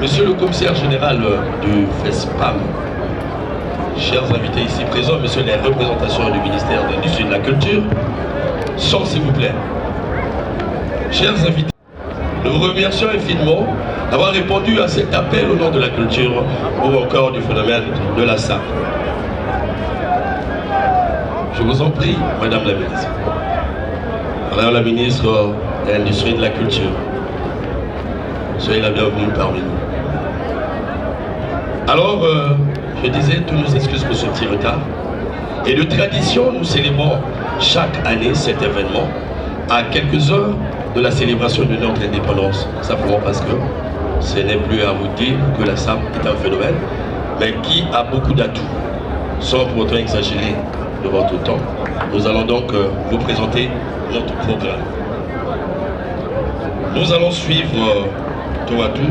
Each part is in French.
Monsieur le commissaire général du FESPAM, chers invités ici présents, messieurs les représentations du ministère de l'Industrie et de la Culture, son s'il vous plaît. Chers invités, nous vous remercions infiniment d'avoir répondu à cet appel au nom de la culture ou encore du phénomène de la SAP. Je vous en prie, Madame la Ministre. Madame la Ministre de l'Industrie et de la Culture, soyez la bienvenue parmi nous. Alors, je disais, tous nos excuses pour ce petit retard. Et de tradition, nous célébrons chaque année cet événement à quelques heures de la célébration de notre indépendance. Simplement parce que ce n'est plus à vous dire que la SAP est un phénomène, mais qui a beaucoup d'atouts. Sans pour autant exagérer de votre temps, nous allons donc vous présenter notre programme. Nous allons suivre tour à tour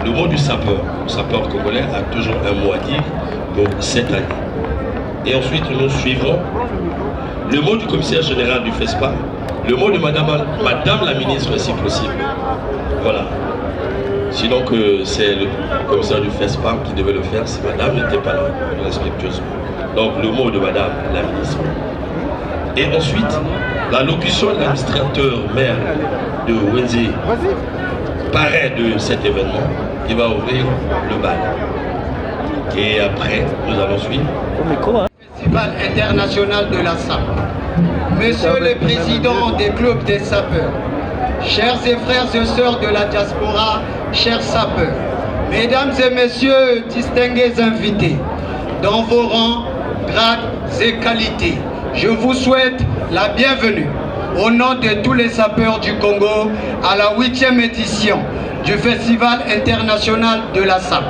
le mot du sapeur. Le sapeur congolais a toujours un mot à dire pour cette année. Et ensuite, nous suivrons le mot du commissaire général du FESPA, le mot de Madame la ministre si possible. Voilà. Sinon que c'est le commissaire du FESPA qui devait le faire si Madame n'était pas là, respectueusement. Donc le mot de Madame la ministre. Et ensuite, la locution de l'administrateur maire de Wenze, parrain de cet événement, qui va ouvrir le bal. Et après, nous allons suivre le Festival international de la SAP. Monsieur le Président des clubs des sapeurs, chers et frères et sœurs de la diaspora, chers sapeurs, mesdames et messieurs, distingués invités, dans vos rangs, grades et qualités, je vous souhaite la bienvenue au nom de tous les sapeurs du Congo à la 8e édition du Festival international de la SAP.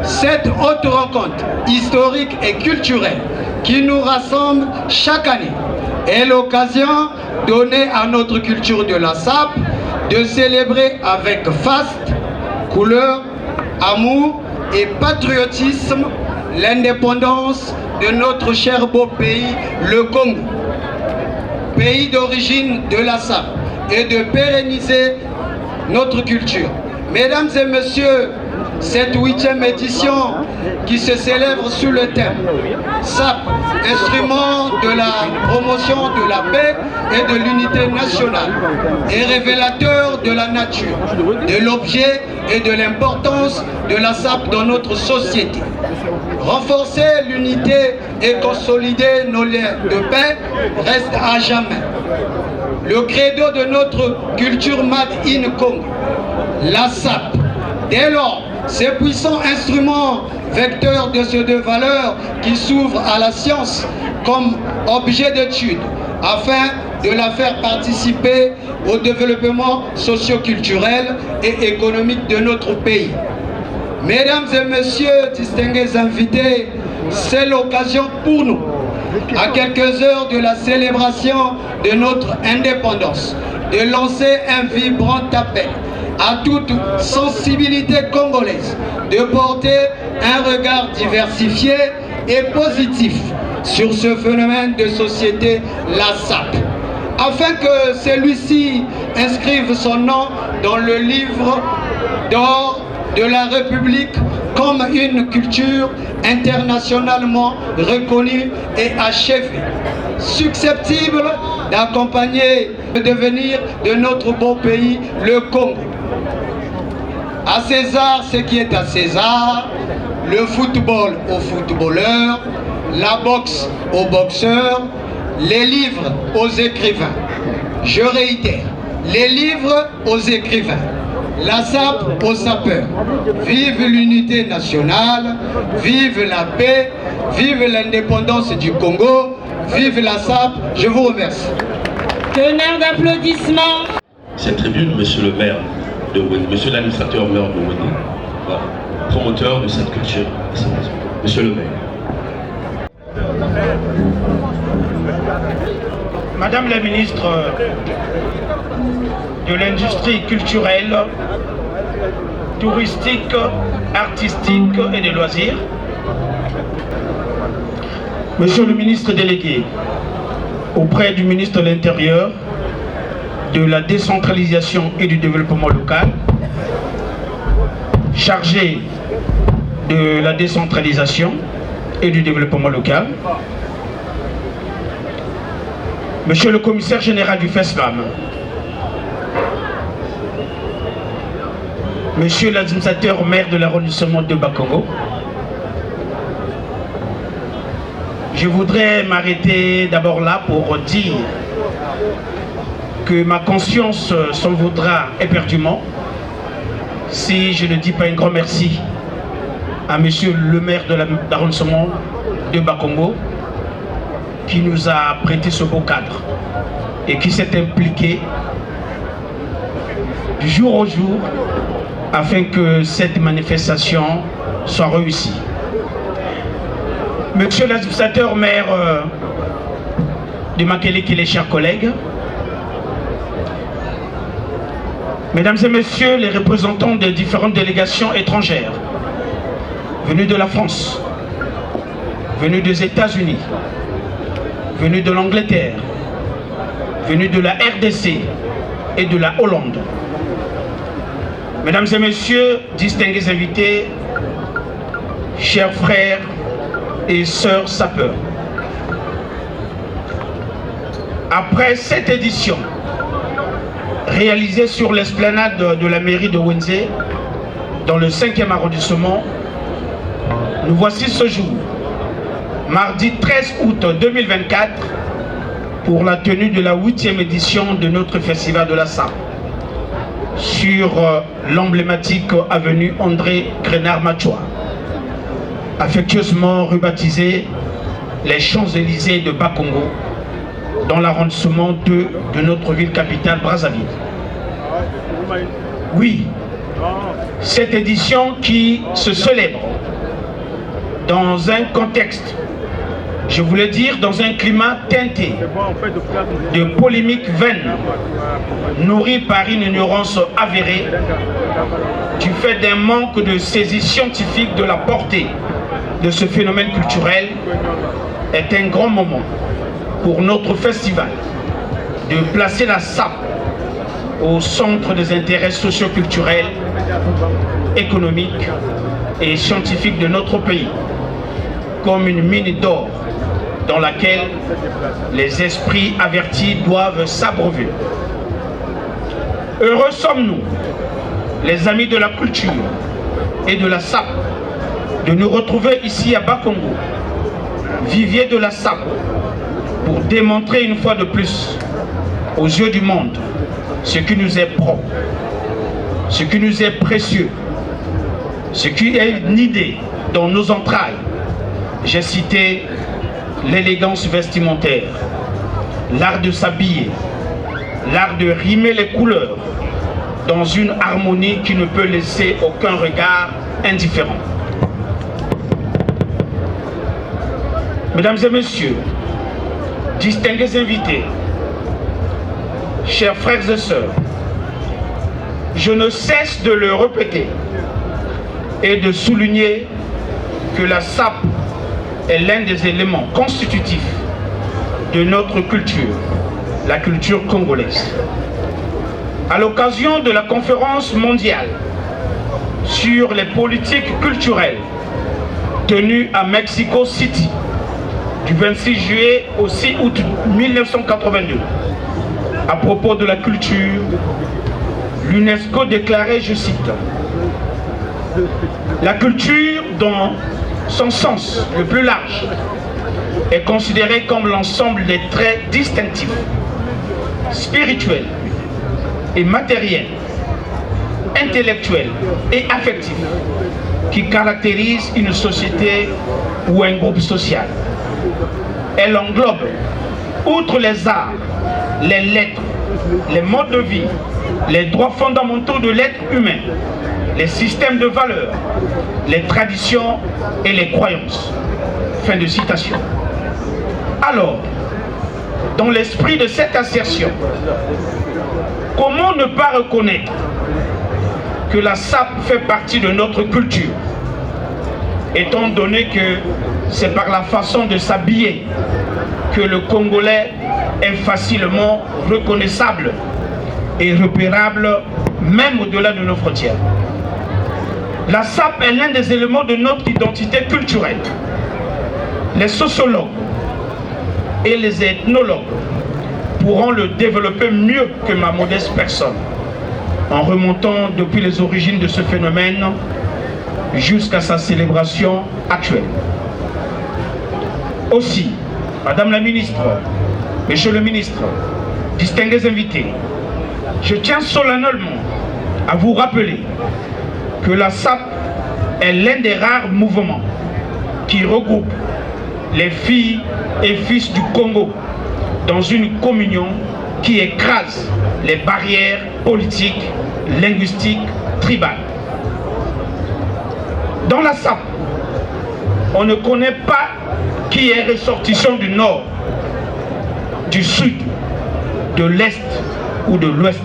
Cette haute rencontre historique et culturelle qui nous rassemble chaque année est l'occasion donnée à notre culture de la SAP de célébrer avec faste, couleur, amour et patriotisme l'indépendance de notre cher beau pays, le Congo, pays d'origine de la SAP, et de pérenniser notre culture. Mesdames et messieurs, cette 8e édition qui se célèbre sous le thème SAP, instrument de la promotion de la paix et de l'unité nationale, est révélateur de la nature, de l'objet et de l'importance de la SAP dans notre société. Renforcer l'unité et consolider nos liens de paix reste à jamais le credo de notre culture Made in Congo, la SAP. Dès lors, ces puissants instruments vecteurs de ces deux valeurs qui s'ouvrent à la science comme objet d'étude afin de la faire participer au développement socio-culturel et économique de notre pays. Mesdames et messieurs, distingués invités, c'est l'occasion pour nous, à quelques heures de la célébration de notre indépendance, de lancer un vibrant appel à toute sensibilité congolaise, de porter un regard diversifié et positif sur ce phénomène de société, la SAP, afin que celui-ci inscrive son nom dans le livre d'or de la République comme une culture internationalement reconnue et achevée, susceptible d'accompagner le devenir de notre beau pays, le Congo. À César ce qui est à César, le football aux footballeurs, la boxe aux boxeurs, les livres aux écrivains. Je réitère, les livres aux écrivains, la SAP aux sapeurs. Vive l'unité nationale, vive la paix, vive l'indépendance du Congo, vive la SAP. Je vous remercie. Tonnerre d'applaudissements. Cette tribune, monsieur le maire de Wenze, monsieur l'administrateur maire de Wenze, voilà, promoteur de cette culture, monsieur le maire. Madame la ministre de l'Industrie culturelle, touristique, artistique et des loisirs, Monsieur le ministre délégué, auprès du ministre de l'Intérieur, de la décentralisation et du développement local, chargé de la décentralisation et du développement local, Monsieur le commissaire général du FESPAM, Monsieur l'administrateur maire de l'arrondissement de Bakongo, je voudrais m'arrêter d'abord là pour dire que ma conscience s'en vaudra éperdument si je ne dis pas un grand merci à Monsieur le maire de l'arrondissement de Bakongo qui nous a prêté ce beau cadre et qui s'est impliqué du jour au jour afin que cette manifestation soit réussie. Monsieur l'administrateur maire de Makeleke, les chers collègues, Mesdames et Messieurs les représentants des différentes délégations étrangères venus de la France, venus des États-Unis, venus de l'Angleterre, venus de la RDC et de la Hollande. Mesdames et Messieurs, distingués invités, chers frères et sœurs sapeurs, après cette édition réalisée sur l'esplanade de la mairie de Wenze, dans le 5e arrondissement, nous voici ce jour, mardi 13 août 2024, pour la tenue de la 8e édition de notre festival de la SAP, sur l'emblématique avenue André Grenard-Machoua, affectueusement rebaptisée les Champs-Élysées de Bakongo, dans l'arrondissement 2 de notre ville capitale Brazzaville. Oui, cette édition qui se célèbre dans un contexte, je voulais dire dans un climat teinté de polémiques vaines, nourries par une ignorance avérée, du fait d'un manque de saisie scientifique de la portée de ce phénomène culturel, est un grand moment pour notre festival de placer la SAP au centre des intérêts socio-culturels, économiques et scientifiques de notre pays, comme une mine d'or dans laquelle les esprits avertis doivent s'abreuver. Heureux sommes-nous, les amis de la culture et de la SAP, de nous retrouver ici à Bakongo, vivier de la SAP, pour démontrer une fois de plus aux yeux du monde ce qui nous est propre, ce qui nous est précieux, ce qui est nidé dans nos entrailles. J'ai cité l'élégance vestimentaire, l'art de s'habiller, l'art de rimer les couleurs dans une harmonie qui ne peut laisser aucun regard indifférent. Mesdames et Messieurs, distingués invités, chers frères et sœurs, je ne cesse de le répéter et de souligner que la SAP est l'un des éléments constitutifs de notre culture, la culture congolaise. À l'occasion de la conférence mondiale sur les politiques culturelles tenue à Mexico City du 26 juillet au 6 août 1982, à propos de la culture, l'UNESCO déclarait, je cite, « La culture dans son sens le plus large est considérée comme l'ensemble des traits distinctifs, spirituels et matériels, intellectuels et affectifs qui caractérisent une société ou un groupe social. Elle englobe, outre les arts, les lettres, les modes de vie, les droits fondamentaux de l'être humain, les systèmes de valeurs, les traditions et les croyances. » Fin de citation. Alors, dans l'esprit de cette assertion, comment ne pas reconnaître que la SAP fait partie de notre culture, étant donné que c'est par la façon de s'habiller que le Congolais est facilement reconnaissable et repérable même au-delà de nos frontières. La SAP est l'un des éléments de notre identité culturelle. Les sociologues et les ethnologues pourront le développer mieux que ma modeste personne, en remontant depuis les origines de ce phénomène jusqu'à sa célébration actuelle. Aussi, Madame la Ministre, Monsieur le Ministre, distingués invités, je tiens solennellement à vous rappeler que la SAP est l'un des rares mouvements qui regroupe les filles et fils du Congo dans une communion qui écrase les barrières politiques, linguistiques, tribales. Dans la SAP, on ne connaît pas qui est ressortissant du Nord, du Sud, de l'Est ou de l'Ouest.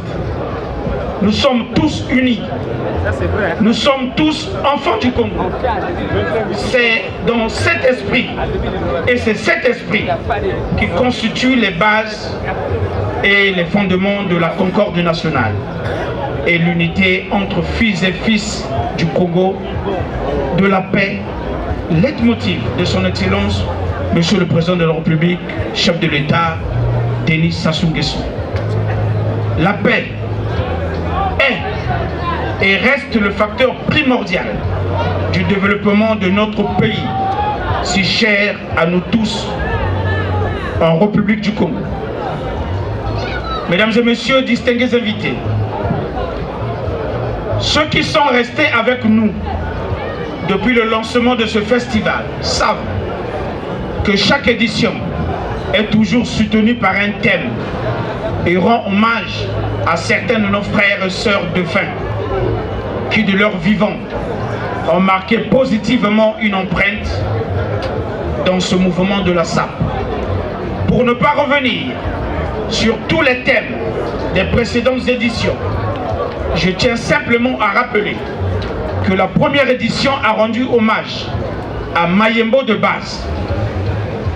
Nous sommes tous unis. Nous sommes tous enfants du Congo. C'est dans cet esprit, et c'est cet esprit qui constitue les bases et les fondements de la concorde nationale et l'unité entre fils et fils du Congo, de la paix, leitmotiv de son Excellence, Monsieur le Président de la République, chef de l'État, Denis Sassou Nguesso. La paix est et reste le facteur primordial du développement de notre pays, si cher à nous tous, en République du Congo. Mesdames et messieurs, distingués invités, ceux qui sont restés avec nous depuis le lancement de ce festival savent que chaque édition est toujours soutenue par un thème et rend hommage à certains de nos frères et sœurs défunts qui, de leur vivant, ont marqué positivement une empreinte dans ce mouvement de la SAP. Pour ne pas revenir sur tous les thèmes des précédentes éditions, je tiens simplement à rappeler que la première édition a rendu hommage à Mayembo de Base.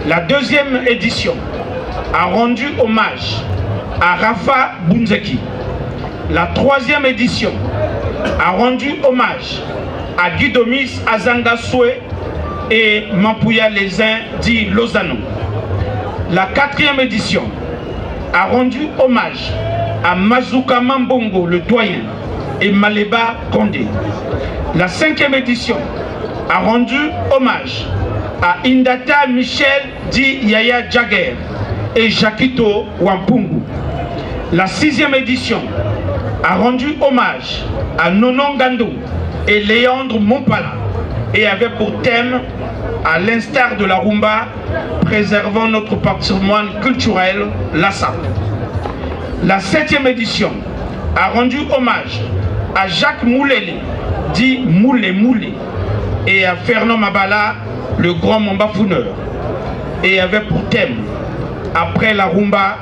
La deuxième édition a rendu hommage à Rafa Bunzeki. La troisième édition a rendu hommage à Guidomis Azangasoué et Mampouya Lesin dit Lozano. La quatrième édition a rendu hommage à Mazuka Mambongo le doyen et Maleba Kondé. La cinquième édition a rendu hommage à Indata Michel dit Yaya Djaguer et Jakito Wampungu. La sixième édition a rendu hommage à Nonon Gando et Léandre Montpala et avait pour thème, à l'instar de la rumba, préservant notre patrimoine culturel, la SAP. La septième édition a rendu hommage à Jacques Moulele, dit Moulé Moulé, et à Fernand Mabala, le grand mambafouneur, et avait pour thème, après la rumba,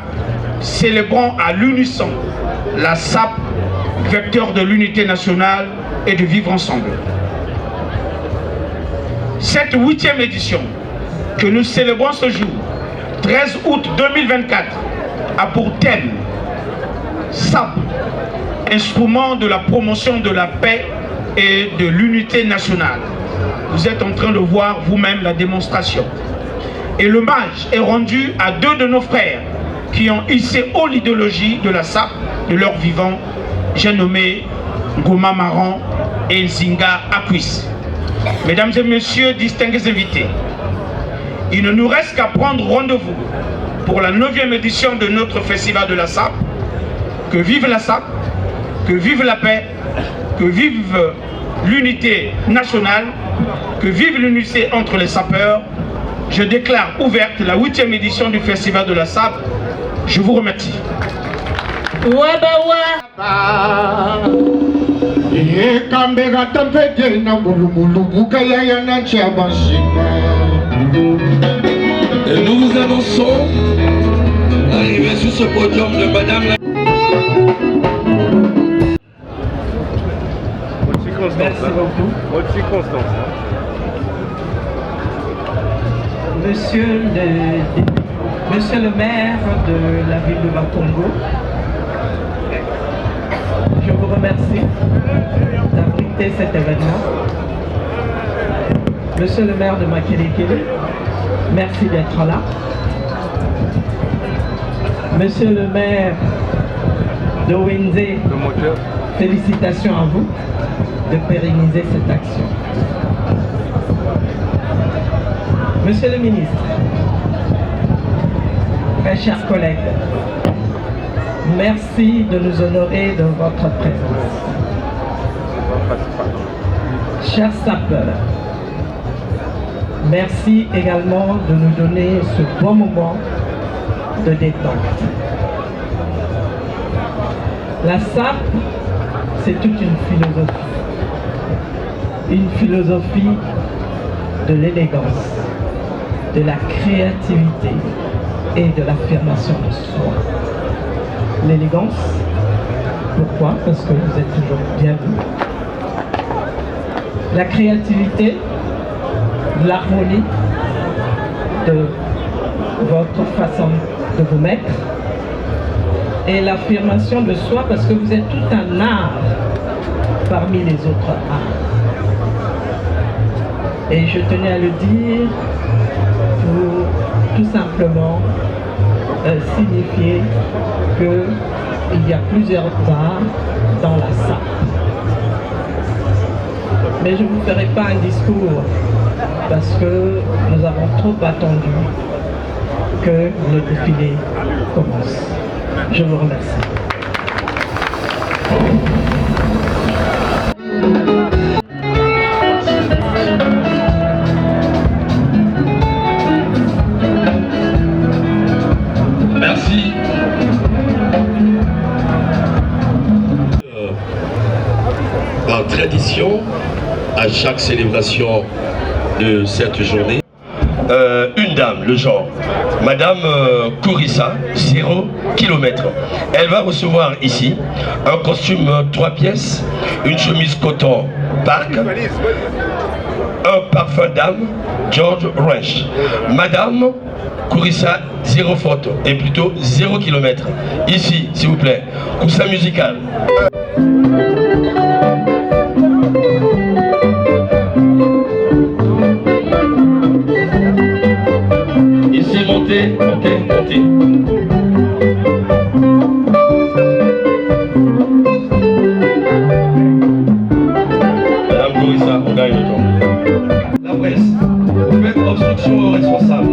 célébrant à l'unisson la SAP, vecteur de l'unité nationale et de vivre ensemble. Cette 8e édition que nous célébrons ce jour, 13 août 2024, a pour thème SAP, instrument de la promotion de la paix et de l'unité nationale. Vous êtes en train de voir vous-même la démonstration. Et l'hommage est rendu à deux de nos frères qui ont hissé haut l'idéologie de la SAP de leur vivant. J'ai nommé Ngoma Maran et Nzinga Akwis. Mesdames et messieurs, distingués invités, il ne nous reste qu'à prendre rendez-vous pour la 9e édition de notre festival de la SAP. Que vive la SAP, que vive la paix, que vive l'unité nationale, que vive l'unité entre les sapeurs. Je déclare ouverte la 8e édition du festival de la SAP. Je vous remercie. Et nous vous annonçons l'arrivée sur ce podium de Madame la... Merci beaucoup. Monsieur le maire de la ville de Bakongo, je vous remercie d'avoir faciliter cet événement. Monsieur le maire de Makelekele, merci d'être là. Monsieur le maire de Wenze, félicitations à vous de pérenniser cette action. Monsieur le ministre, très chers collègues, merci de nous honorer de votre présence. Chers sapeurs, merci également de nous donner ce bon moment de détente. La SAP, c'est toute une philosophie de l'élégance, de la créativité et de l'affirmation de soi. L'élégance, pourquoi? Parce que vous êtes toujours bienvenus. La créativité, l'harmonie de votre façon de vous mettre et l'affirmation de soi parce que vous êtes tout un art parmi les autres arts. Et je tenais à le dire pour tout simplement signifier qu'il y a plusieurs arts dans la SAP. Mais je ne vous ferai pas un discours parce que nous avons trop attendu que le défilé commence. Je vous remercie. Merci. Par tradition, à chaque célébration de cette journée, une dame, le genre, Madame Kourissa, 0 km. Elle va recevoir ici un costume 3 pièces, une chemise coton Park, un parfum d'âme, George Ranch. Madame Kourissa, 0 faute, et plutôt 0 km. Ici, s'il vous plaît, coussin musical. Ici, montez, montez, montez. Madame Kourissa, on gagne le temps. La presse, vous faites obstruction aux responsables.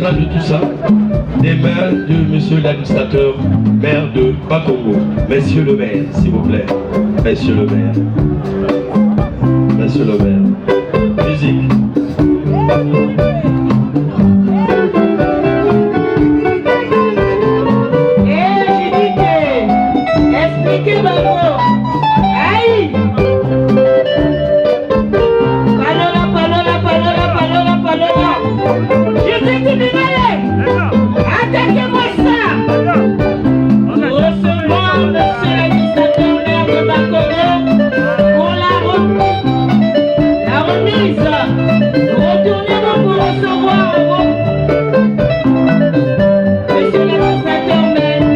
De tout ça, des mains de monsieur l'administrateur, maire de Bakongo. Monsieur le maire, s'il vous plaît. Monsieur le maire. Monsieur le maire. Musique. Expliquez Babo. Aïe. Palola. Je vais te libérer. Attaquez-moi ça. Recevons monsieur l'administrateur maire de Bakongo pour la remise. Retournez-nous pour recevoir monsieur l'administrateur maire.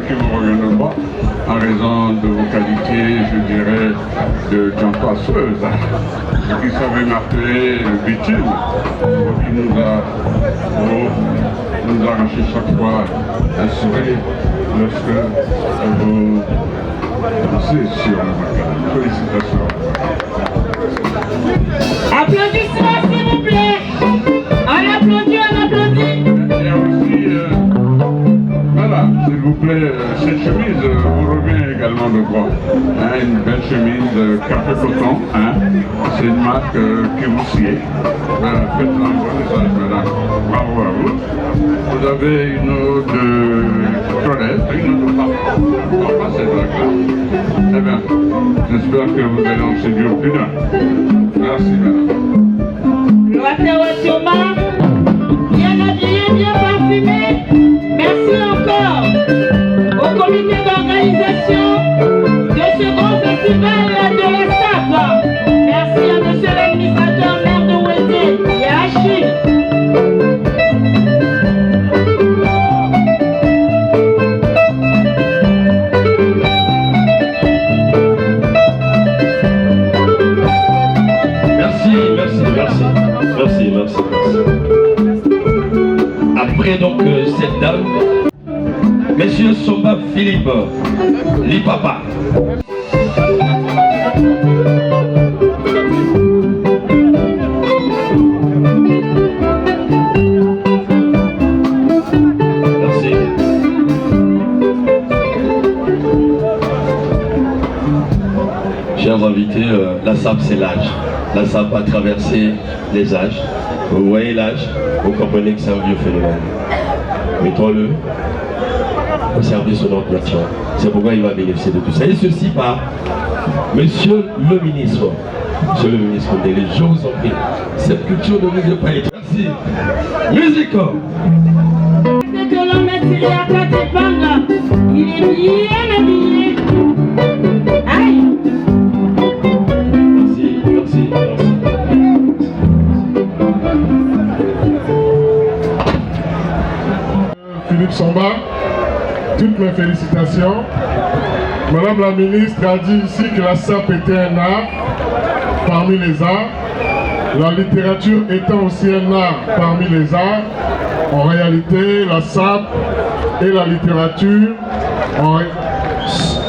Qui ne vous reviennent pas en raison de vos qualités, je dirais, de campasseuse, qui savait m'appeler le bitume, qui nous arraché chaque fois un sourire lorsque vous dansez sur le vocal. Félicitations. Applaudissements s'il vous plaît. On applaudit. Et aussi, voilà, s'il vous plaît, cette chemise vous revient également de droit. Hein, une belle chemise café coton, hein. C'est une marque qui vous sied. Faites un bon message, madame. Bravo à vous. Vous avez une eau de toilette, une eau de parfum. Pourquoi pas cette blague-là? Eh bien, j'espère que vous allez en séduire plus d'un. Merci, madame. Bien habillé, bien parfumé. Merci encore au comité d'organisation de ce grand festival de la SAP. Merci à monsieur l'administrateur maire de Wété et à Achille. Merci. Après donc cette dame, Monsieur Somba Philippe, l'Ipapa. Merci. Chers invités, la SAP c'est l'âge. La SAP a traversé les âges. Vous voyez l'âge, vous comprenez que c'est un vieux phénomène. Mettons-le au service de notre nation. C'est pourquoi il va bénéficier de tout ça. Et ceci par Monsieur le ministre. Monsieur le ministre, je vous en prie. Cette culture ne vous est pas éteinte. Merci. Musique. C'est que l'homme est tiré à Katepanga. Il est bien habillé. Aïe. Merci. Philippe Somba, toutes mes félicitations. Madame la ministre a dit ici que la SAP était un art parmi les arts. La littérature étant aussi un art parmi les arts. En réalité, la SAP et la littérature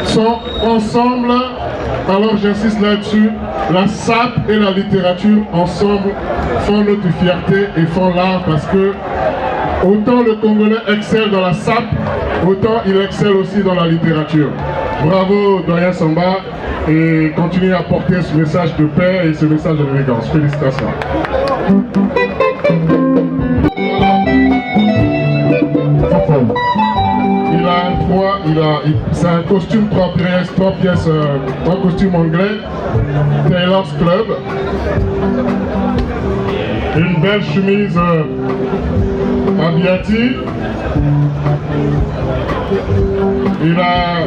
sont ensemble. Alors j'insiste là-dessus, la SAP et la littérature ensemble font notre fierté et font l'art parce que autant le Congolais excelle dans la SAP, autant il excelle aussi dans la littérature. Bravo Doyen Somba et continuez à porter ce message de paix et ce message d'élégance. Félicitations. C'est un costume 3 pièces, un costume anglais, Taylor's Club. Une belle chemise Abiati. Il a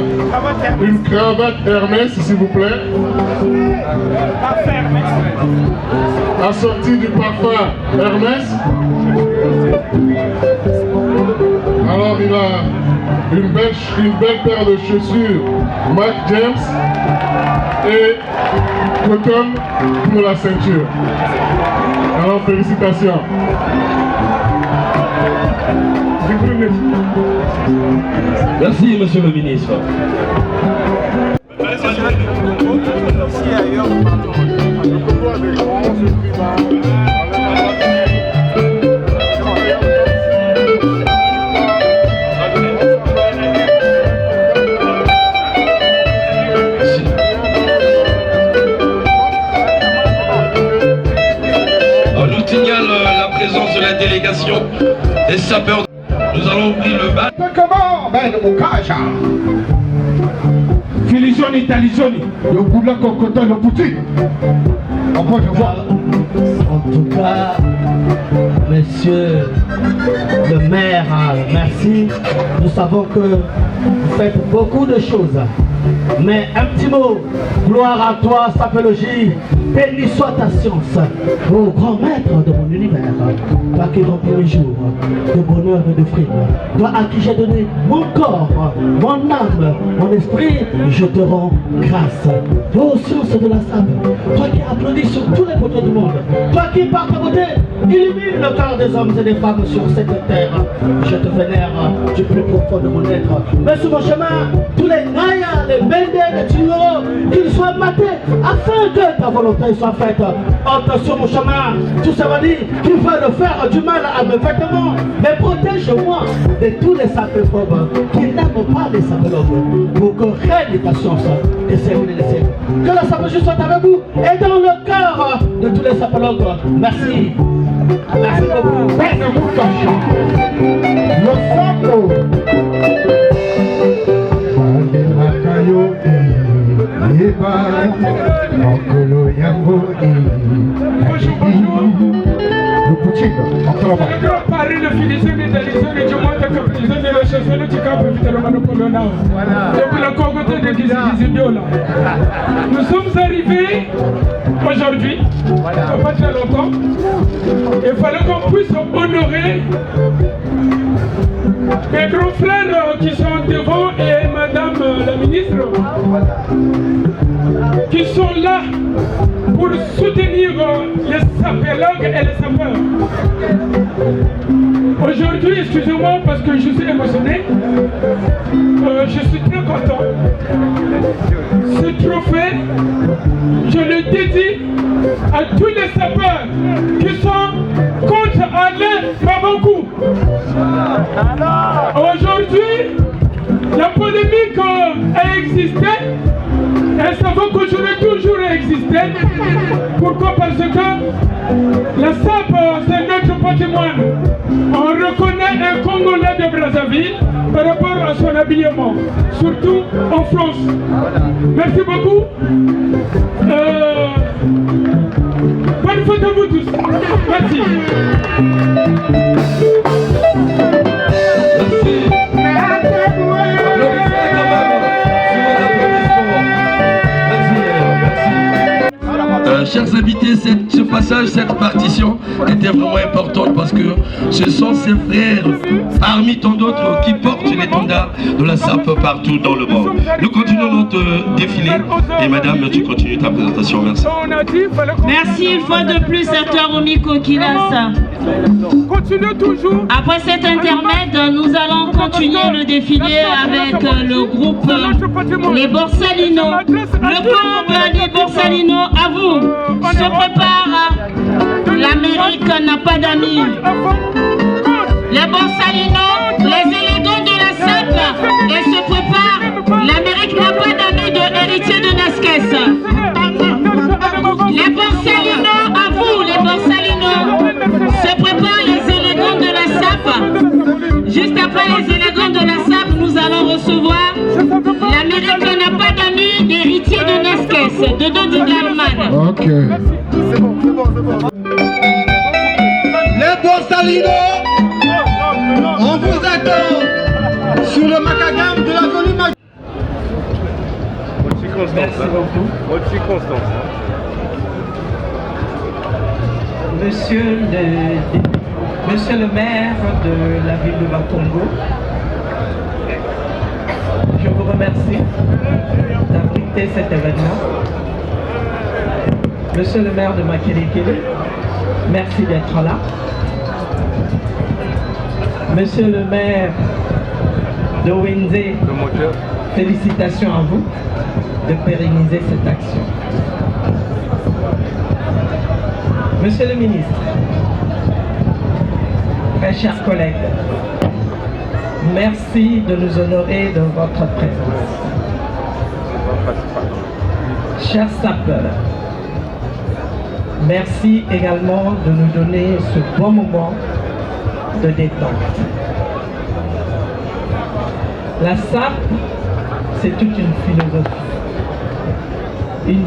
une cravate Hermès, s'il vous plaît. Assortie du parfum Hermès. Alors il a une belle paire de chaussures Mac James et coton pour la ceinture. Alors félicitations. Merci monsieur le ministre. Nous signale la présence de la délégation des sapeurs. Nous allons ouvrir le bal. Filisoni, talisoni, le boula cocotin, le boutique. En tout cas, monsieur le maire, merci. Nous savons que vous faites beaucoup de choses. Mais un petit mot, gloire à toi, sapologie, béni soit ta science, ô grand maître de mon univers, toi qui remplis les jours de bonheur et de fruits, toi à qui j'ai donné mon corps, mon âme, mon esprit, je te rends grâce. Ô science de la sable, toi qui applaudis sur tous les beautés du monde, toi qui par ta beauté illumine le cœur des hommes et des femmes sur cette terre, je te vénère du plus profond de mon être. Mais sur mon chemin, tous les naïas les bendés, les tuyaux, qu'ils soient matés, afin que ta volonté soit faite. Entre sur mon chemin, tout ça va dire qu'il va le faire du mal à mes vêtements. Mais protège-moi de tous les sapéphobes qui n'aiment pas les sapélogues, pour que règne ta science et siècles et des siècles. Que la sapéologie soit avec vous et dans le cœur de tous les sapélogues. Merci. Merci beaucoup. Le sapo. Nous sommes arrivés aujourd'hui, pas très longtemps. Il fallait qu'on puisse honorer mes grands frères qui sont devant et madame la ministre qui sont là pour soutenir les sapéologues et les sapeurs. Aujourd'hui, excusez-moi parce que je suis émotionné, je suis très content. Ce trophée, je le dédie à tous les sapeurs qui sont contre Alain Babankou. Aujourd'hui, la polémique a existé et ça va continuer toujours à exister. Pourquoi? Parce que la SAP, c'est notre patrimoine. On reconnaît un Congolais de Brazzaville par rapport à son habillement, surtout en France. Merci beaucoup. Bonne fête à vous tous. Merci. Chers invités, ce passage, cette partition était vraiment importante parce que ce sont ces frères, parmi tant d'autres, qui portent l'étendard de la SAP partout dans le monde. Nous continuons notre défilé et madame, tu continues ta présentation. Merci. Merci une fois de plus à toi, Romy Kokilas. Après cet intermède, nous allons continuer le défilé avec le groupe Les Borsalino. Le groupe Les Borsalino, à vous, se prépare. L'Amérique n'a pas d'amis. Les Borsalino, les élégants de la SAP, et se prépare. L'Amérique n'a pas d'amis de héritier de Nasquès. Les Borsalino, à vous, les Borsalino, se préparent les élégants de la SAP. Juste après les élégants de la SAP, nous allons recevoir l'Amérique n'a pas d'amis d'héritier de Nasquès, de Dodi Galman. Ok. Les Borsalino, on vous attend sur le macadam de la volume. Merci beaucoup. Monsieur le maire de la ville de Bakongo, je vous remercie d'abriter cet événement. Monsieur le maire de Makelekele, merci d'être là. Monsieur le maire de Wenze, félicitations à vous de pérenniser cette action. Monsieur le ministre, mes chers collègues, merci de nous honorer de votre présence. Chers sapeurs, merci également de nous donner ce bon moment de détente. La SAP, c'est toute une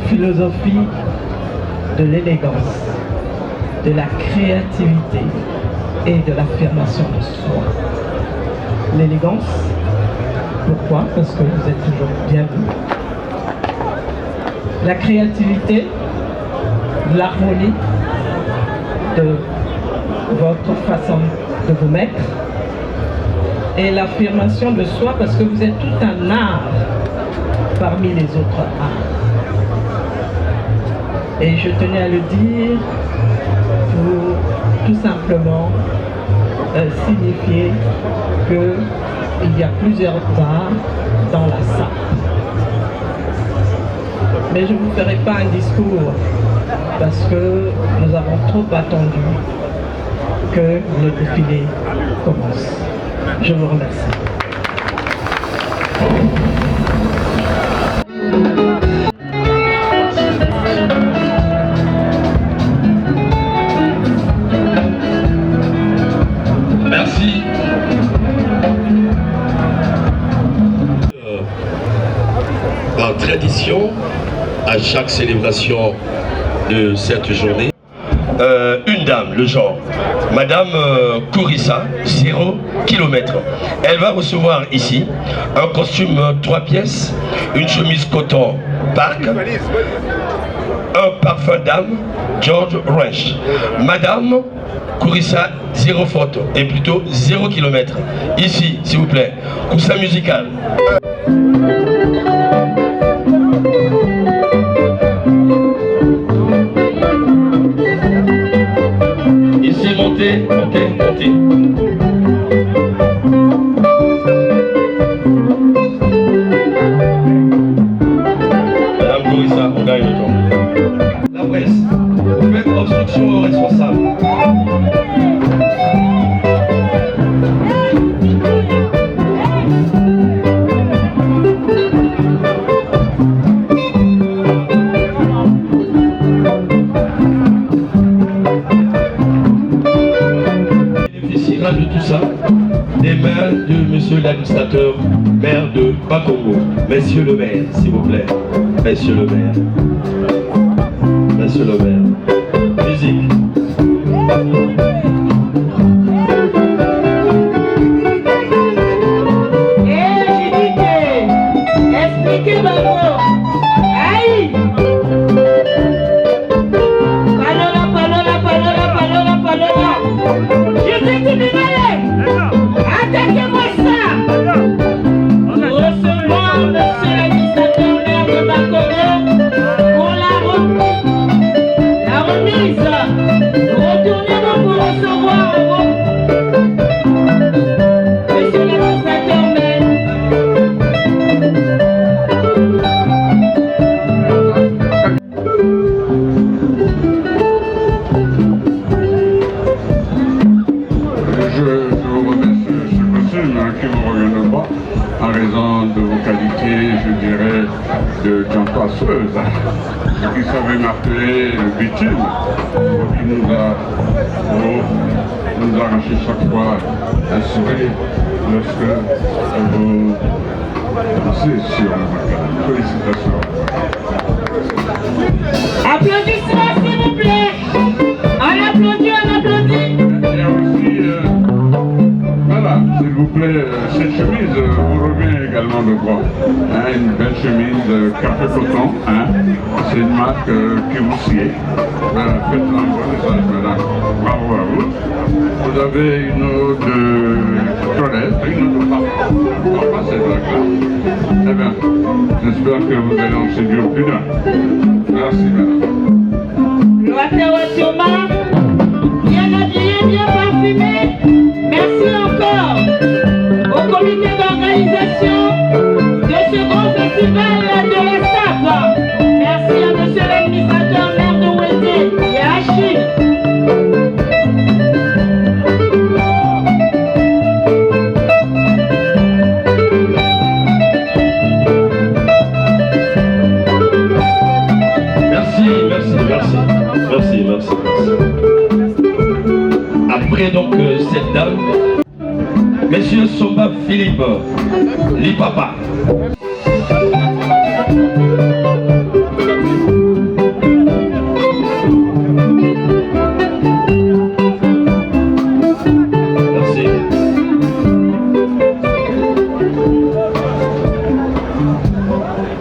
philosophie de l'élégance, de la créativité et de l'affirmation de soi. L'élégance, pourquoi? Parce que vous êtes toujours bienvenus. La créativité, l'harmonie de votre façon de vous mettre et l'affirmation de soi parce que vous êtes tout un art parmi les autres arts. Et je tenais à le dire pour tout simplement signifier qu'il y a plusieurs arts dans la SAP. mais je ne vous ferai pas un discours parce que nous avons trop attendu que le défilé commence. Je vous remercie. Merci. Par tradition, à chaque célébration de cette journée, une dame, le genre, Madame Kourissa, 0 km. Elle va recevoir ici un costume 3 pièces, une chemise coton Park, un parfum d'âme, George Ranch. Madame Kourissa, 0 photo, et plutôt 0 km. Ici, s'il vous plaît, coussin musical. Ici, montez, montez, montez. Madame Kourissa, on gagne le temps. La presse, vous faites obstruction aux responsables. De tout ça, des mains de monsieur l'administrateur, maire de Bakongo. Monsieur le maire, s'il vous plaît. Monsieur le maire. Monsieur le maire. Musique. Expliquez maman. Aïe. Je t'ai tout demandé. Attaquez-moi ça. Recevons monsieur l'administrateur maire de Bakongo pour la remise. Retournez-nous pour recevoir monsieur l'administrateur maire. Qui ne vous reviennent pas en raison de vos qualités, je dirais, de chantasseuse, qui savait m'appeler le bitume, qui nous a arraché chaque fois un sourire lorsque vous dansez sur le vocal. Félicitations. Applaudissements s'il vous plaît. On applaudit, on applaudit. Et aussi, voilà, s'il vous plaît, cette chemise vous revient également de droit. Une belle chemise café coton, c'est une marque qui vous sied. Faites un bon message, madame. Bravo à vous. Vous avez une eau de toilette, une eau de papa. Papa, c'est blague-là. Eh bien, j'espère que vous allez en séduire plus d'un. Merci, madame. Bien habillé, bien parfumé. Merci encore au comité d'organisation de ce grand festival de la SAP. Merci à monsieur l'administrateur maire de Wézé et à Achille. Merci. Après donc cette dame, Monsieur Somba Philippe, l'Ipapa. Merci.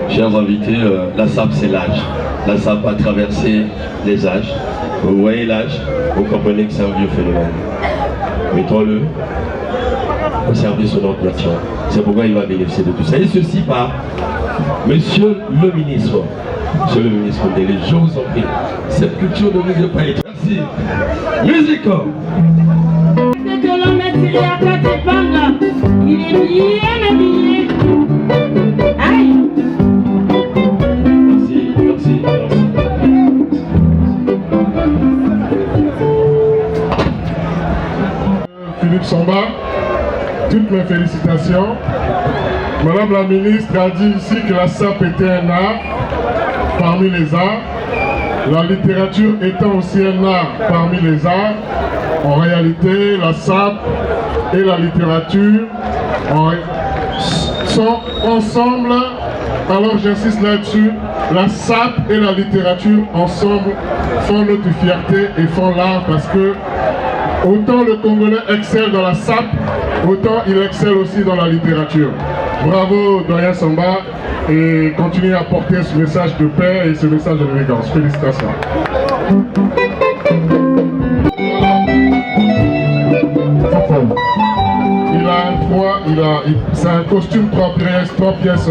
Chers invités, la SAP c'est l'âge. La SAP a traversé les âges. Vous voyez l'âge, vous comprenez que c'est un vieux phénomène. Mettons-le au service de notre nation. C'est pourquoi il va bénéficier de tout ça. Et ceci par Monsieur le ministre. Monsieur le ministre, je vous en prie. Cette culture ne vous est pas étrangère. Merci. Musique. Dès que l'homme est tiré à quatre épingles, il est bien habillé. Aïe. Merci. Samba, toutes mes félicitations. Madame la ministre a dit ici que la SAP était un art parmi les arts. La littérature étant aussi un art parmi les arts. En réalité, la SAP et la littérature sont ensemble. Alors j'insiste là-dessus, la SAP et la littérature ensemble font notre fierté et font l'art parce que autant le Congolais excelle dans la SAP, autant il excelle aussi dans la littérature. Bravo Doyen Samba et continuez à porter ce message de paix et ce message d'élégance. Félicitations. C'est un costume 3 pièces,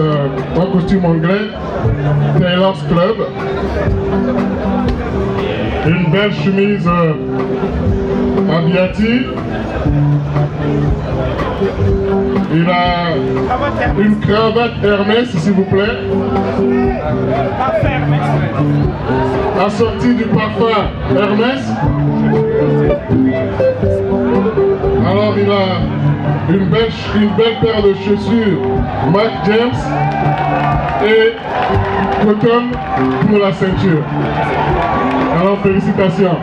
un costume anglais, Taylor's Club. Une belle chemise Abiati. Il a une cravate Hermès, s'il vous plaît. Assortie du parfum Hermès. Alors il a une belle paire de chaussures Mac James et coton pour la ceinture. Alors félicitations.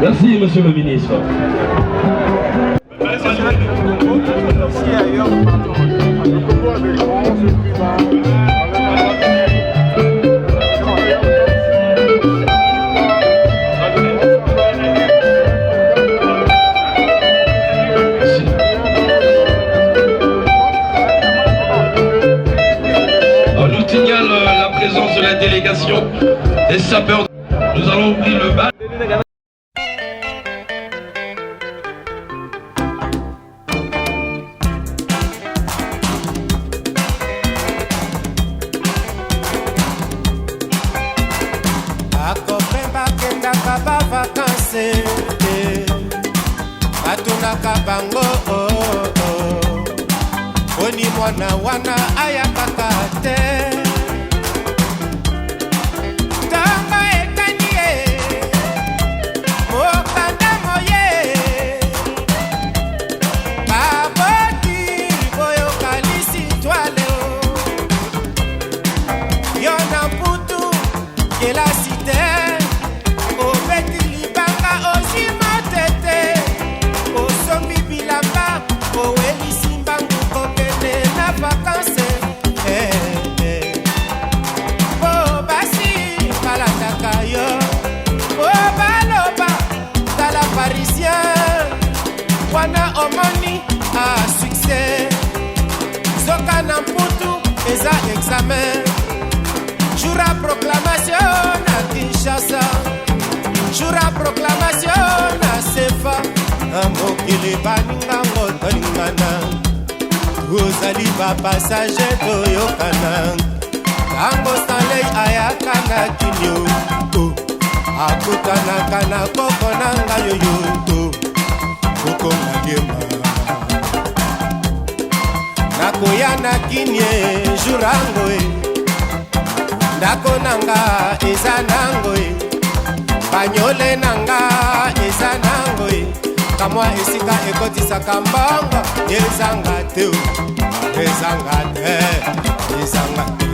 Merci monsieur le ministre. La présence de la délégation des sapeurs. Nous allons ouvrir le bal. Oni mwana wana ayakaka te. Tanga ekanie mokanda moye baboti boyo kalisi toile yona putu kela cité obeti libanga ozima tete osombi bilamba owelisi mbangu kokende na vacances. Wana omoni a succès Zoka na mputu eza examen. Jour à proclamation na Kinshasa, jour à proclamation na Sefa. Mokili baninga ngotolingana ozali ba passager toyokana. Tango Stanley ayaka na kinyo akutanaka na koko nanga yoyoto koko ngagema nakoya na kinye jurango ndako nanga eza nango banyole nanga eza nango kamwa esika ekotisaka mbongo ezanga te ezanga te ezanga te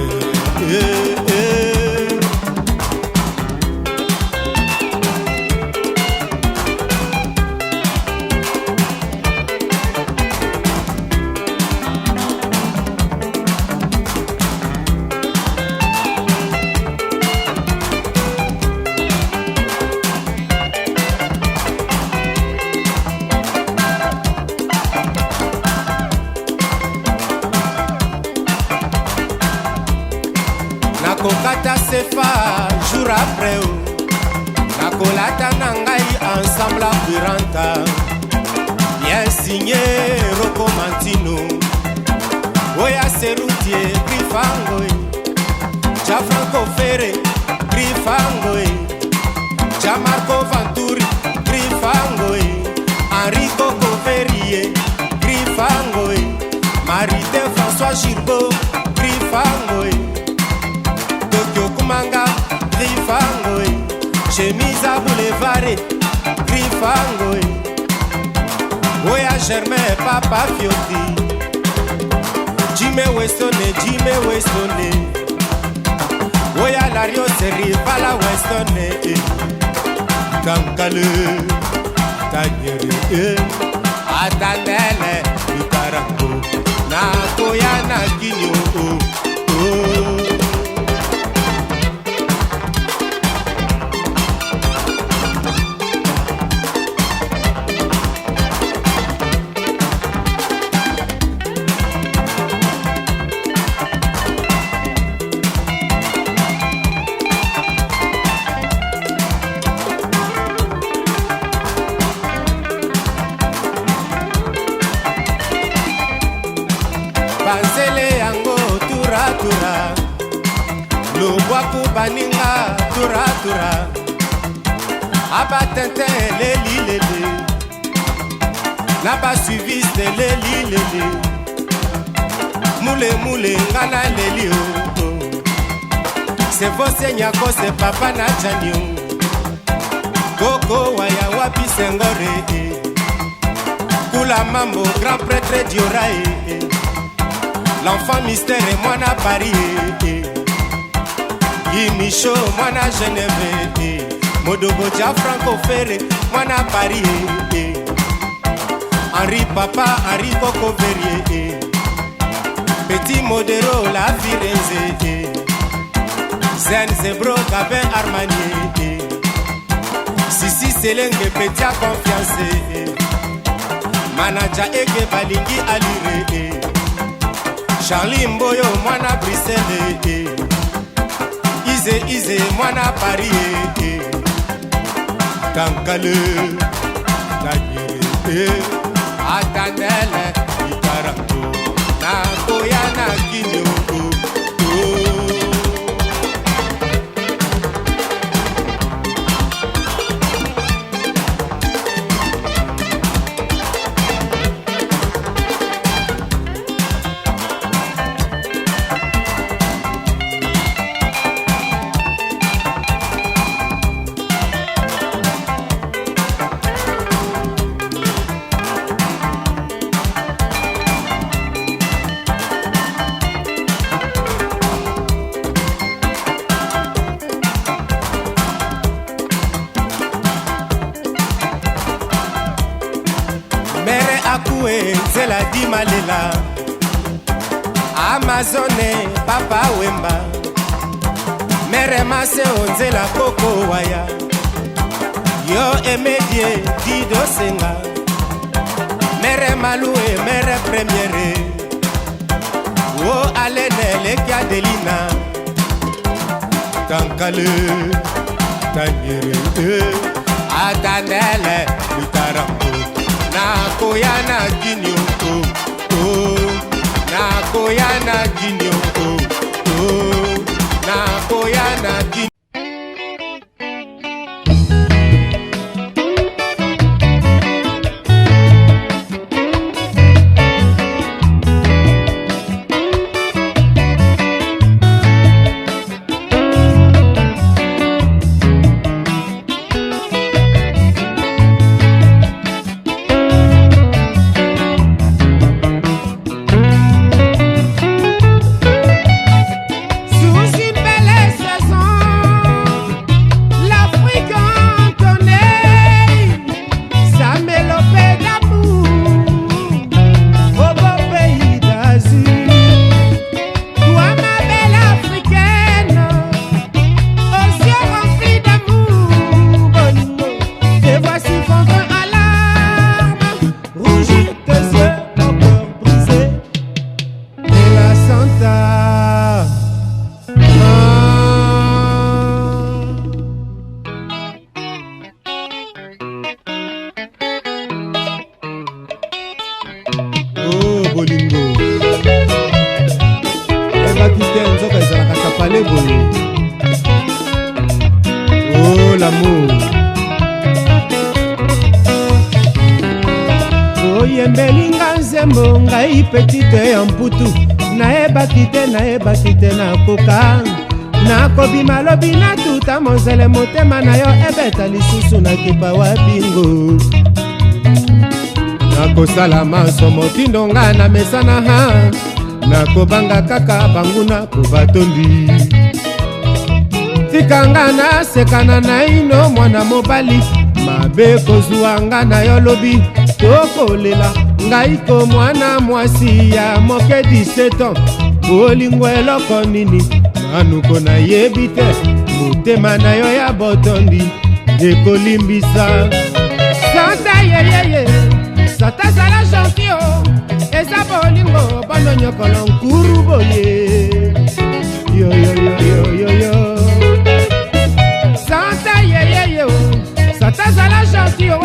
Nakokata sefa jour après nakolata nangai ensemble à Piranta. Bien signé Rocco Mantino Oya Serutier Grifango Cha Franco Ferre Grifango Cha Marco Vanturi Grifango Enrico Coverie Grifango Marité François Gilbeau Grifango Kumanga, Grifango, chemise à fango Oya Germain Papa Fioti Jimé Westone Oya Lario Seri Vala Westone Kankale Tanyere Atandele Ikarango Na Koya na Kinyo Banzele yango tura tura Lobwaku baninga tura tura Abatente leli lele Naba suiviste leli lele Moule moule ngana leli oh C'est vos nyako c'est papa na chanyo Koko waya wapi sengore Kula mambo grand prêtre Diorae L'enfant mystère et moi na Paris Michaud, moi na Genève Modoboja Franco Ferré, moi na Paris Henri Papa, Henri Coco Verrier Petit Modero, la Firenze Zen Zebro, Gabin Armani Sissi Selenge, Petit à confiance Manaja Ege Balingi Alire Charlie Mboyo, moi na Bruxelles Ize, moi na Paris Kankale Tanyere Atandele Ikarango Na Koya na Kinyo Zela di malela Amazone Papa Wemba Mere Mase Onzela Koko Waya Yo Emedie Dido Senga Mere Malue Mere Premiere Wo Alene Lekia Delina Kankale Tanyere Adanele Lutarambo Na koya na kinyo Na koya na kinyo Na koya na kinyo Oh l'amour Oyembelinga nzembo ngai petite ya mputu Naeba kite na koka nakobima lobi natuta monzele motema na yo ebeta lisusu nakipa wa bingo nakosala maso motindo nga na mesana ha nakobanga kaka banguna ko batondi tikanga na sekana na ino mwana mobali mabe kozwa nga na yo lobi tokolela ngai ko mwana mwasi ya moke 17 ans bolingo eloko nini nanuko nayebi te motema na yo ya botondi ekolimbisa santa yeyeye sata zala gentio eza bolingo bono nyokolo nkuru boye yoyoyoyoyoyo santa yeyeye sata zala gentio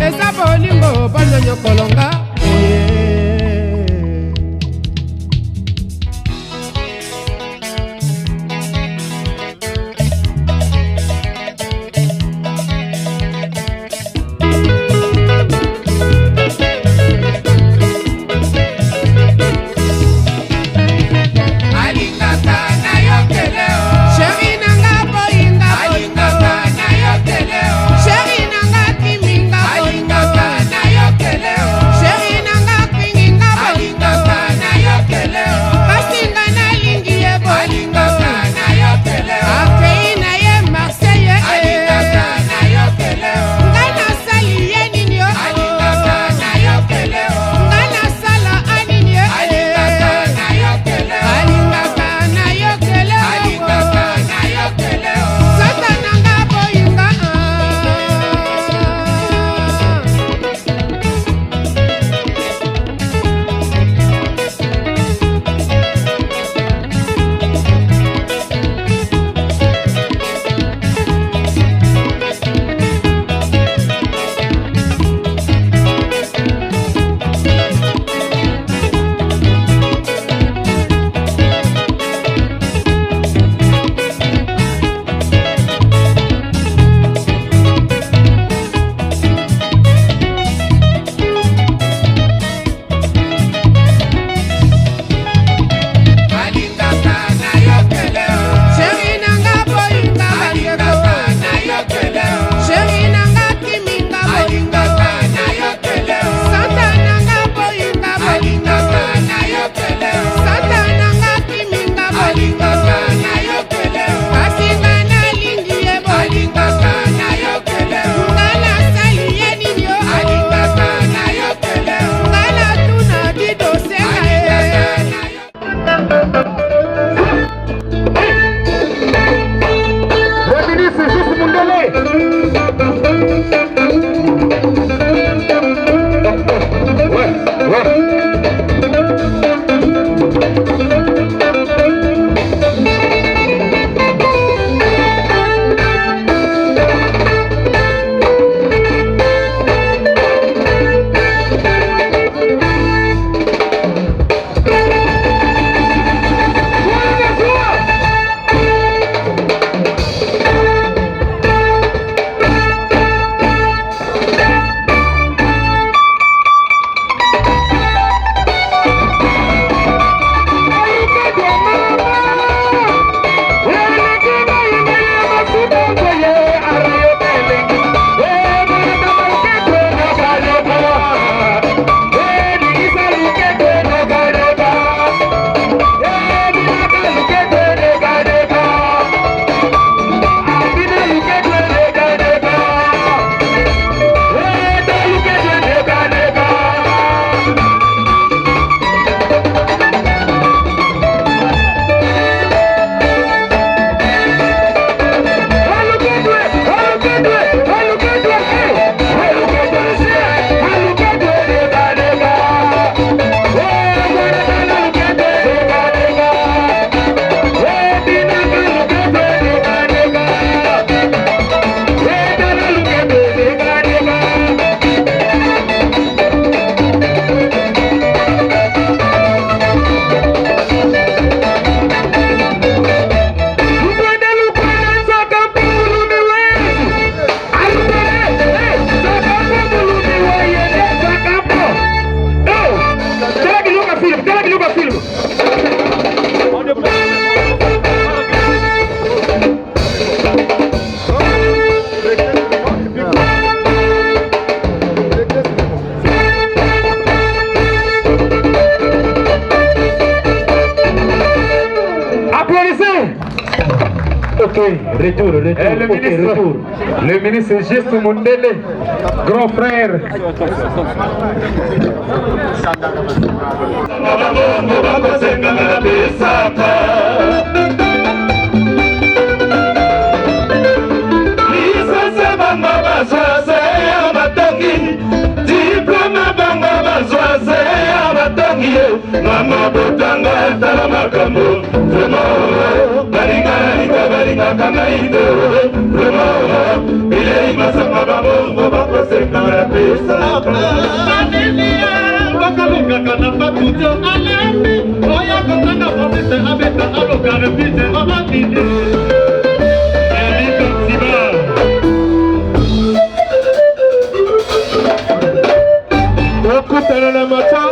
eza bolingo bono nyokolo nga Applaudissez. Ok, retour. Le ministre Juste Mundele, grand frère. Mama botanga tala makambo vraiment balinga kanga ide vraiment ile masanga babongo bakosenga la pesa Amelia bakaluka kana patuto alemi oya kotanga profite abeta aloka repite abakide Elika Siba Okutana na mata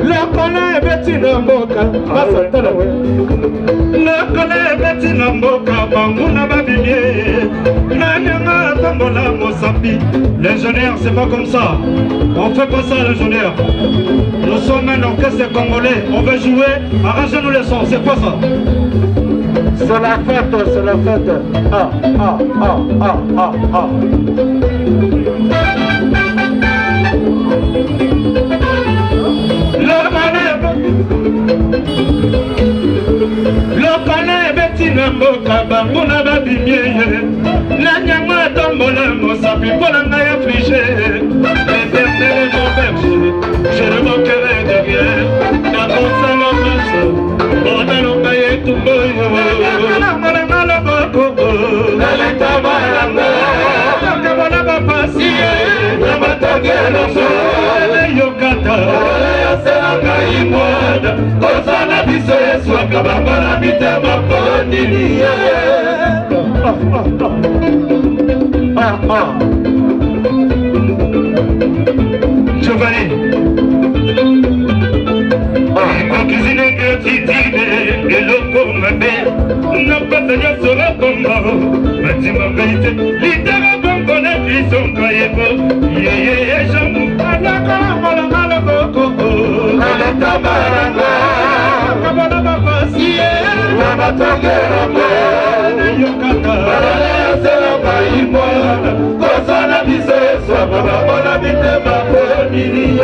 Lokole betina mboka basatala we Lokole betina mboka banguna babimie Nanyanga tambola mosapi Légionnaire c'est pas comme ça On fait pas ça légionnaire Nous sommes un orchestre congolais On veut jouer, arrangez-nous les sons, c'est pas ça C'est la fête Ah Lokane betina mboka banguna babimie Nanyanga tombola mosapi mpona ngai affligé Éternel mon berger, je ne manquerai de rien Nakosala maso, ondalo ngai etumboyo Nakolanga loboko, naleta malanga Nakabona bapasi, namatangelo so Yokata, yasela ngai mwana Kozala biso yesu akabamba na mitema ponini Giovanni Kokizine gratitide eloko mabe Napata nyonso bakomba Batima ngaite Litera bongo na kristo nkayebo Yeye jambu Alaka molanga loboko Aleta baranga Kabona bapasi Namatongera mo Yokaka Alesela maimwana Kozana biso yesu Ababona mitema ponini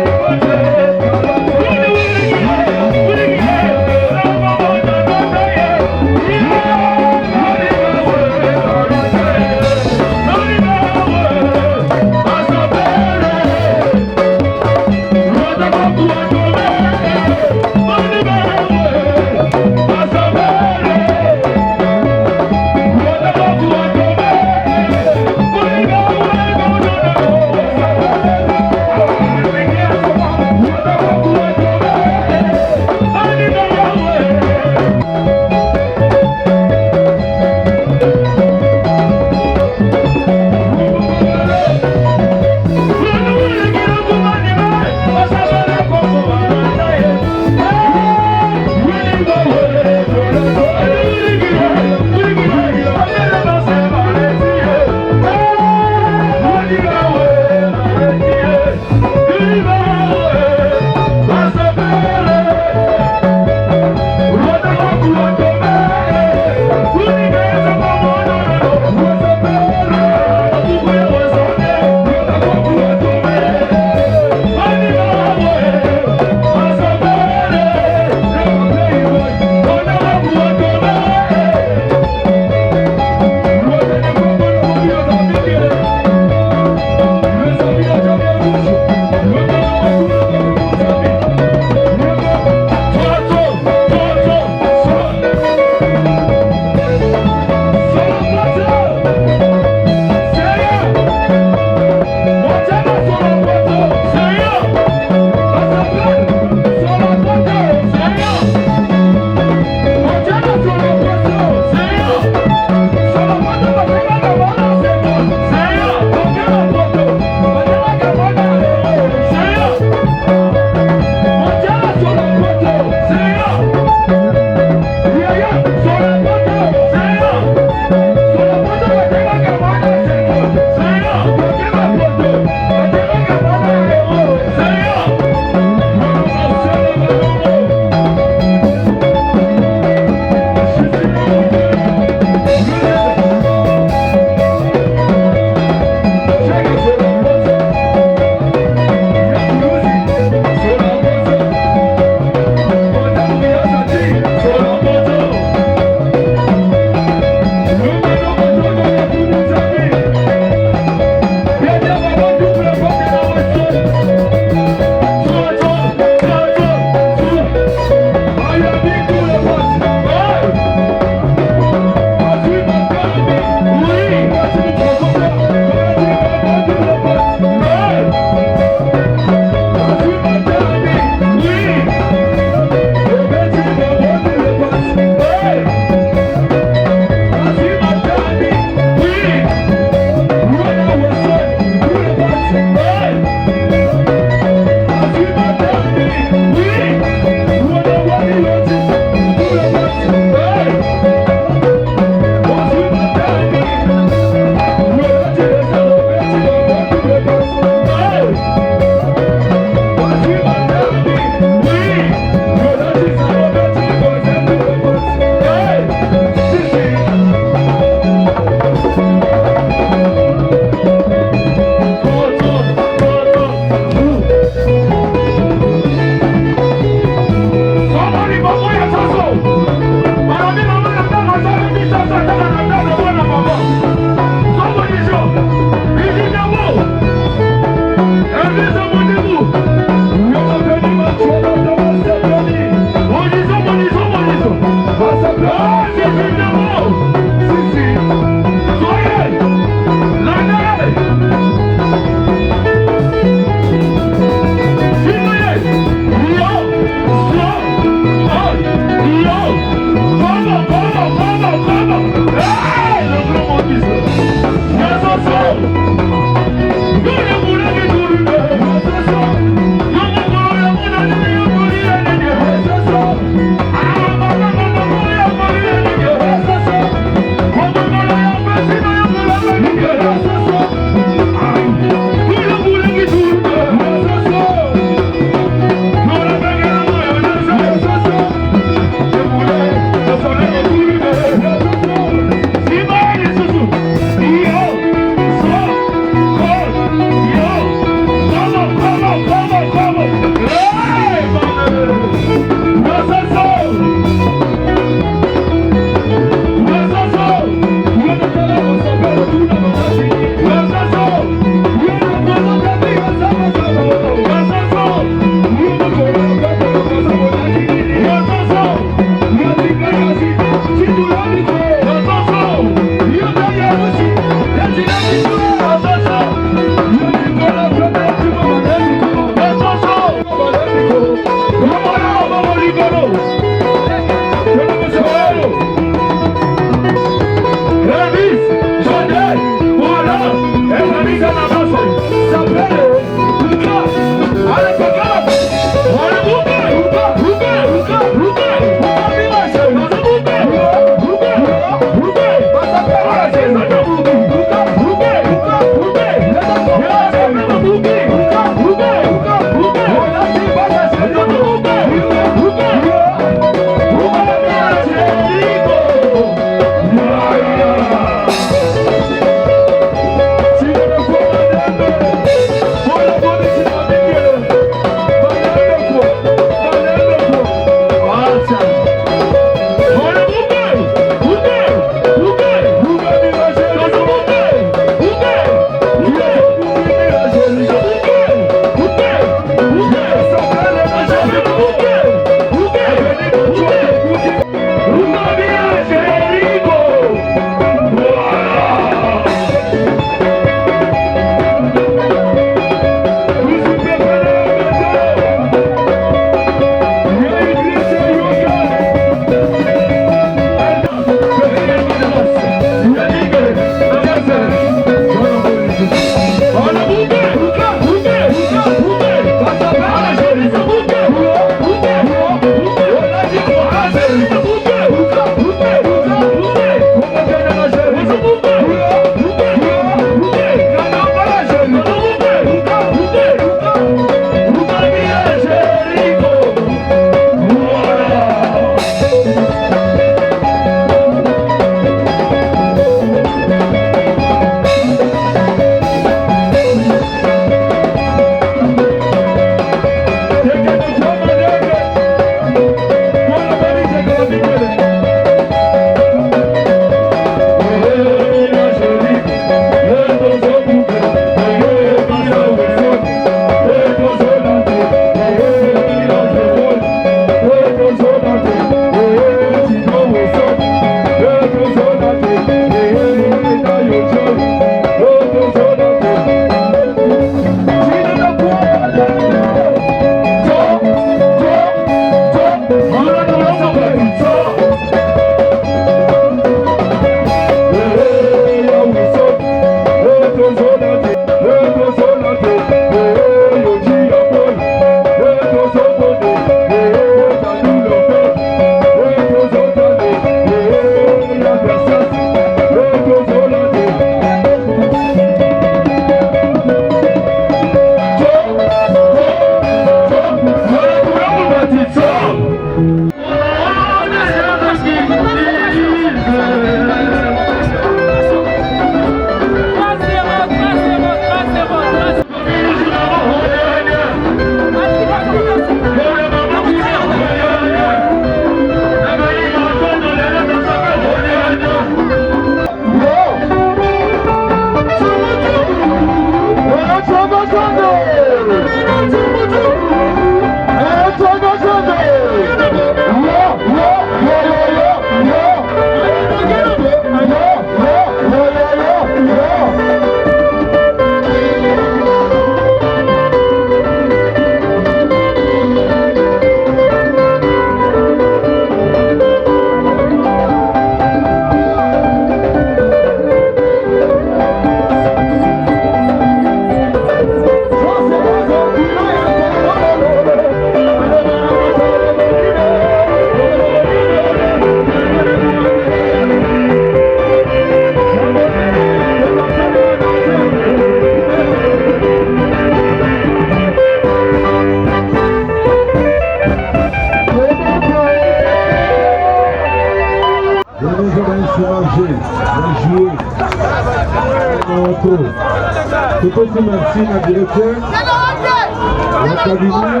tout aussi merci à la directeur, la cabinet,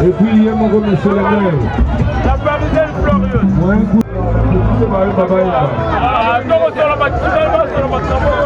et puis il y a mon monsieur le maire. La parisienne glorieuse. Moi, un coup, c'est ma baba. Ah, non, c'est la maximale, c'est la maximale.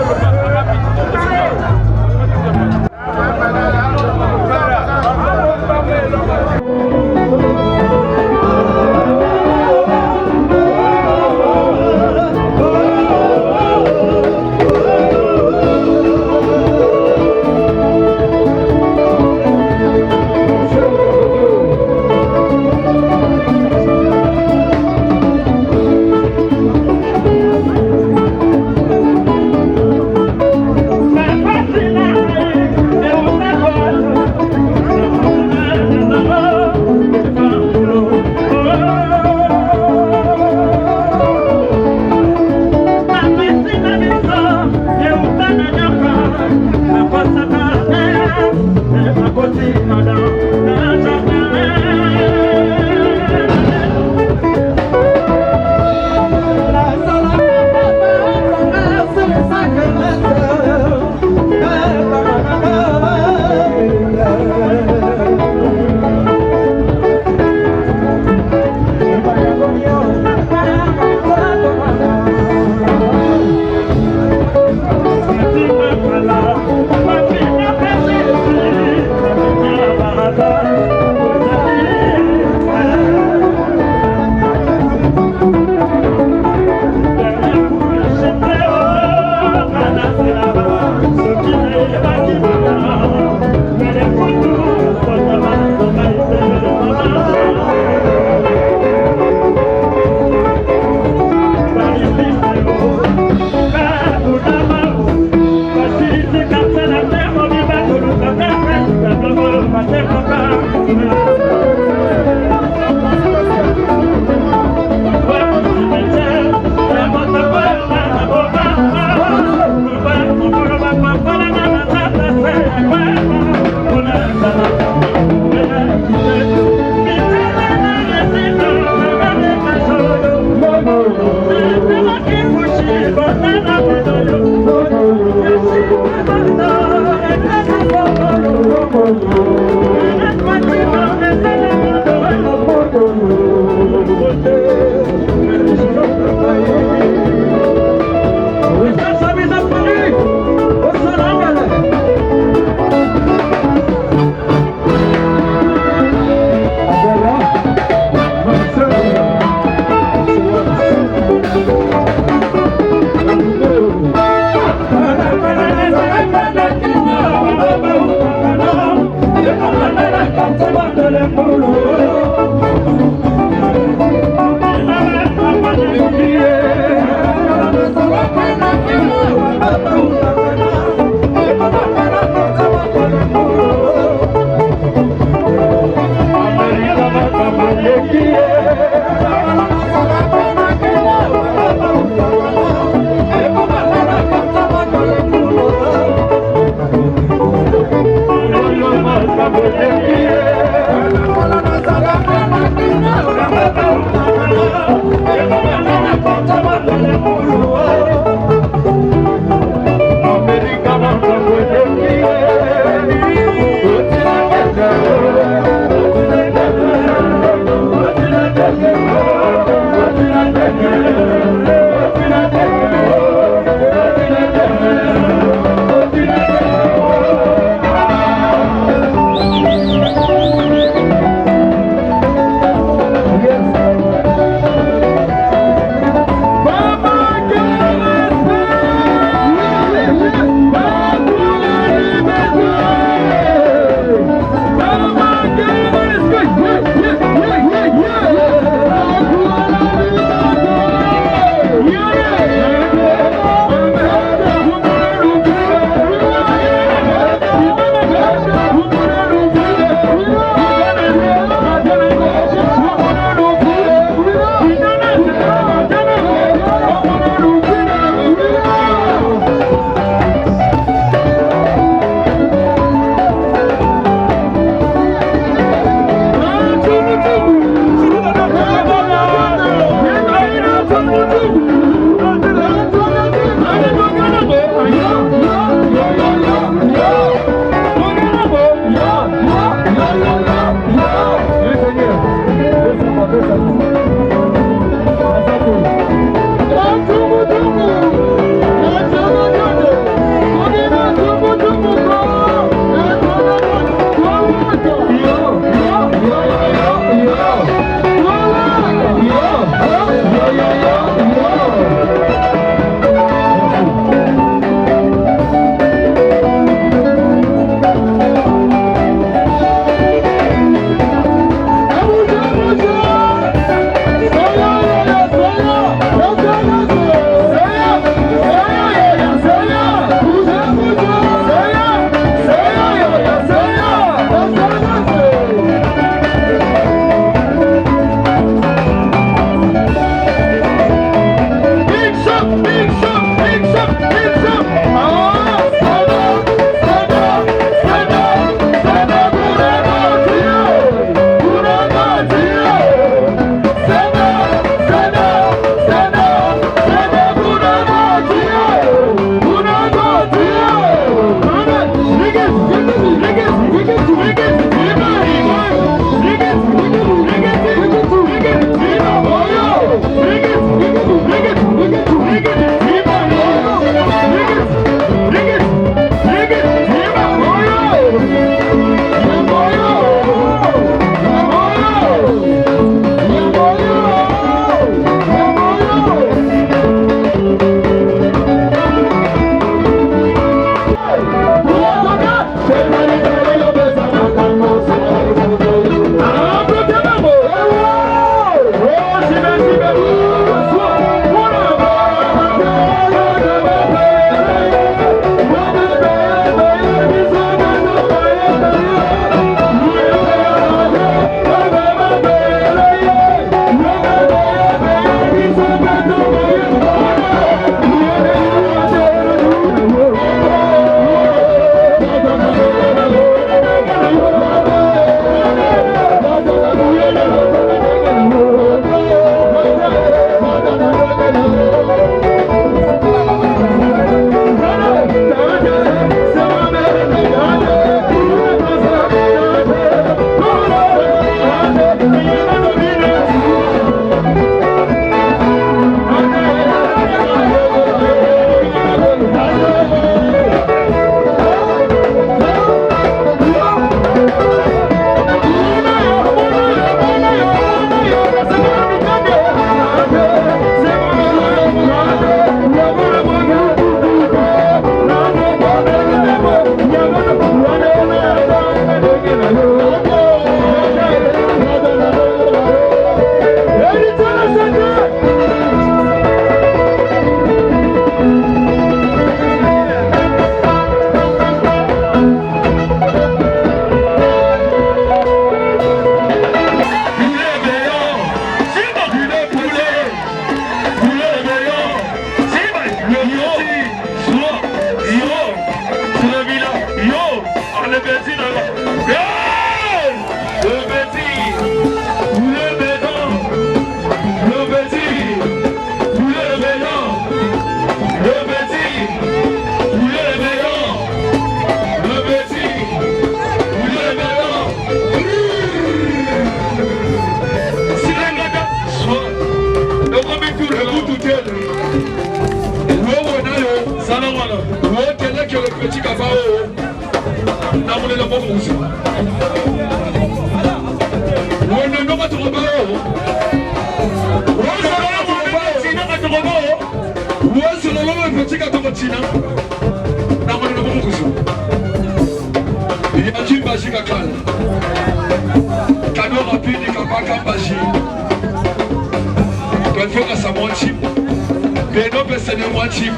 pas cheap.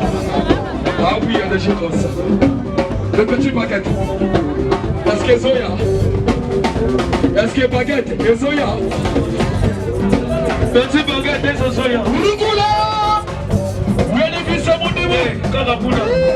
Ah oui, il y a des choses comme ça. Le petit baguette. Est-ce que Zoya? Est-ce que baguette? Et Zoya? Petit baguette et Zoya. Ouroukoula! Où est le fils à mon niveau? Kakapuna.